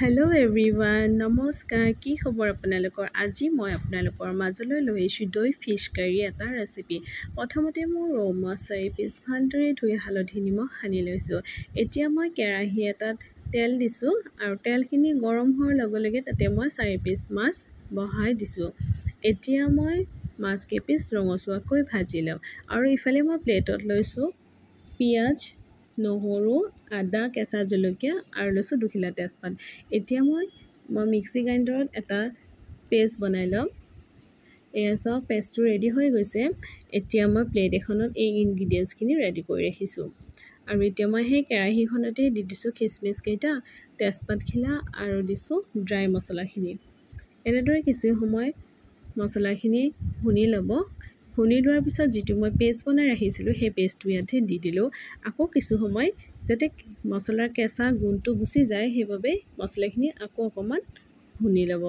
Hello' everyone, নমস্কাৰ। কি খবৰ আপোনালোকৰ? আজি মই আপোনালোকৰ মাজলৈ লৈ আহিছোঁ দৈ ফিছ কাৰী এটা ৰেচিপি। প্ৰথমতে মই ৰৌ মাছ 4 পিচ ভালদৰে ধুই হালধি নিমখ সানি লৈছোঁ। এতিয়া মই কেৰাহী এটাত তেল দিছোঁ আৰু তেলখিনি গৰম হোৱাৰ লগে লগে তাতে মই 4 পিচ মাছ বহাই দিছোঁ। এতিয়া মই মাছ কেইপিচ ৰঙচুৱাকৈ ভাজি লওঁ আৰু ইফালে মই প্লেটত লৈছোঁ পিঁয়াজ, নহৰু, আদা, কেঁচা জলকীয়া আৰু লৈছোঁ 2 খিলা তেজপাত। এতিয়া মই মিক্সি গ্ৰাইণ্ডাৰত এটা পেষ্ট বনাই ল'ম। এয়া চাওক, পেষ্টটো ৰেডি হৈ গৈছে। এতিয়া মই প্লেট এখনত এই ইনগ্ৰিডিয়েণ্টছখিনি ৰেডি কৰি ৰাখিছোঁ আৰু এতিয়া মই সেই কেৰাহীখনতে দি দিছোঁ খিচমিচ কেইটা, তেজপাতখিলা আৰু দিছোঁ ড্ৰাই মছলাখিনি। এনেদৰে কিছু সময় মছলাখিনি ভুনি ল'ব। ভুনি লোৱাৰ পিছত যিটো মই পেষ্ট বনাই ৰাখিছিলোঁ সেই পেষ্টটো ইয়াতে দি দিলোঁ। আকৌ কিছু সময় যাতে মছলাৰ কেঁচা গোন্ধটো গুচি যায় সেইবাবে মছলাখিনি আকৌ অকণমান ভুনি ল'ব।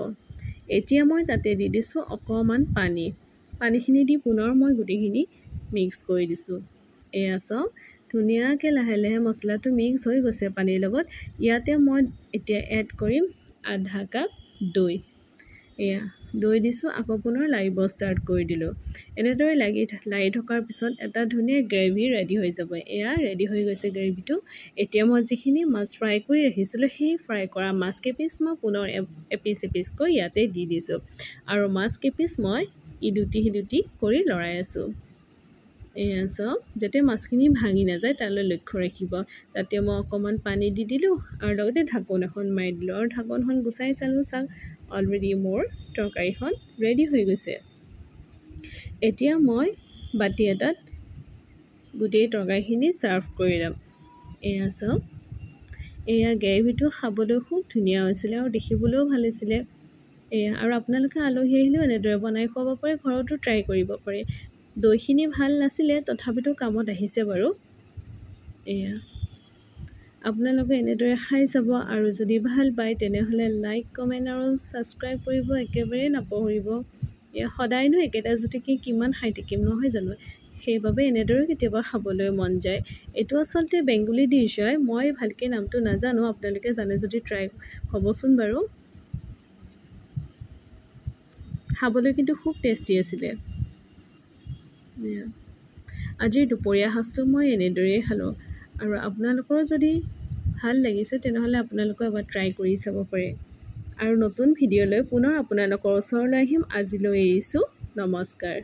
এতিয়া মই তাতে দি দিছোঁ অকণমান পানী। পানীখিনি দি পুনৰ মই গোটেইখিনি মিক্স কৰি দিছোঁ। এয়া চাওক, ধুনীয়াকৈ লাহে লাহে মছলাটো মিক্স হৈ গৈছে পানীৰ লগত। ইয়াতে মই এতিয়া এড কৰিম আধা কাপ দৈ। এয়া দৈ দিছোঁ, আকৌ পুনৰ লাৰিব ষ্টাৰ্ট কৰি দিলোঁ। এনেদৰে লাৰি থকাৰ পিছত এটা ধুনীয়া গ্ৰেভি ৰেডি হৈ যাব। এয়া ৰেডি হৈ গৈছে গ্ৰেভিটো। এতিয়া মই যিখিনি মাছ ফ্ৰাই কৰি ৰাখিছিলোঁ সেই ফ্ৰাই কৰা মাছ কেইপিচ মই পুনৰ এপিচ এপিচকৈ ইয়াতে দি দিছোঁ আৰু মাছ কেইপিচ মই ইদুটি সিদুটি কৰি লৰাই আছোঁ। এয়া চাওক, যাতে মাছখিনি ভাঙি নাযায় তালৈ লক্ষ্য ৰাখিব। তাতে মই অকণমান পানী দি দিলোঁ আৰু লগতে ঢাকোন এখন মাৰি দিলোঁ আৰু ঢাকোনখন গুচাই চালোঁ। চাওক, অলৰেডি মোৰ তৰকাৰীখন ৰেডি হৈ গৈছে। এতিয়া মই বাতি এটাত গোটেই তৰকাৰীখিনি ছাৰ্ভ কৰি ল'ম। এয়া চাওক, এয়া গ্ৰেভিটো খাবলৈ খুব ধুনীয়া হৈছিলে আৰু দেখিবলৈও ভাল হৈছিলে। এয়া আৰু আপোনালোকে আলহী আহিলেও এনেদৰে বনাই খুৱাব পাৰে, ঘৰতো ট্ৰাই কৰিব পাৰে। দৈখিনি ভাল নাছিলে তথাপিতো কামত আহিছে বাৰু। এয়া আপোনালোকে এনেদৰে খাই চাব আৰু যদি ভাল পায় তেনেহ'লে লাইক, কমেণ্ট আৰু ছাবস্ক্ৰাইব কৰিব একেবাৰে নাপাহৰিব। এয়া সদায়নো একেটা জুতিকে কিমান খাই থাকিম নহয় জানো? সেইবাবে এনেদৰে কেতিয়াবা খাবলৈ মন যায়। এইটো আচলতে বেংগলী ডিছ হয়, মই ভালকৈ নামটো নাজানো। আপোনালোকে জানে যদি ট্ৰাই হ'বচোন বাৰু। খাবলৈ কিন্তু খুব টেষ্টি আছিলে। আজিৰ দুপৰীয়া সাঁজটো মই এনেদৰেই খালোঁ আৰু আপোনালোকৰ যদি ভাল লাগিছে তেনেহ'লে আপোনালোকে এবাৰ ট্ৰাই কৰি চাব পাৰে। আৰু নতুন ভিডিঅ'লৈ পুনৰ আপোনালোকৰ ওচৰলৈ আহিম। আজিলৈ এৰিছোঁ, নমস্কাৰ।